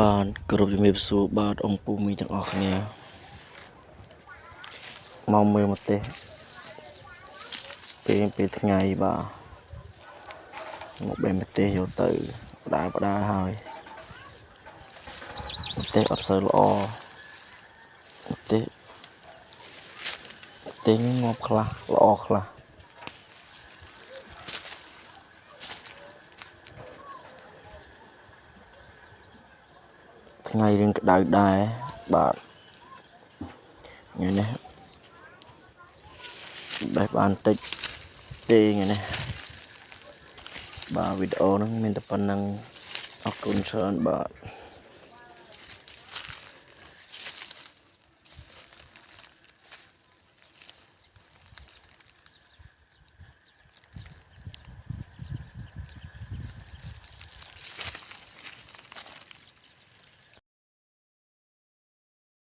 បាទគ្រប់ជំរាបសួរបាទអង្គពូមីទាំងអស់គ្នាមកមើលមកទេពេលថ្ងៃបាទមកបេះមកទេយកទៅបដាហើយមកទេអត់សូវល្អមកទេនេះងាប់ខ្លះល្អខ្លះថ្ងៃរៀងក្តៅដែរបាទថ្ងៃនេះបេះបានតិចទេថ្ងៃនេះបាទវីដេអូហ្នឹងមានតែប៉ុណ្្នឹងអរគុណច្រើនបាទ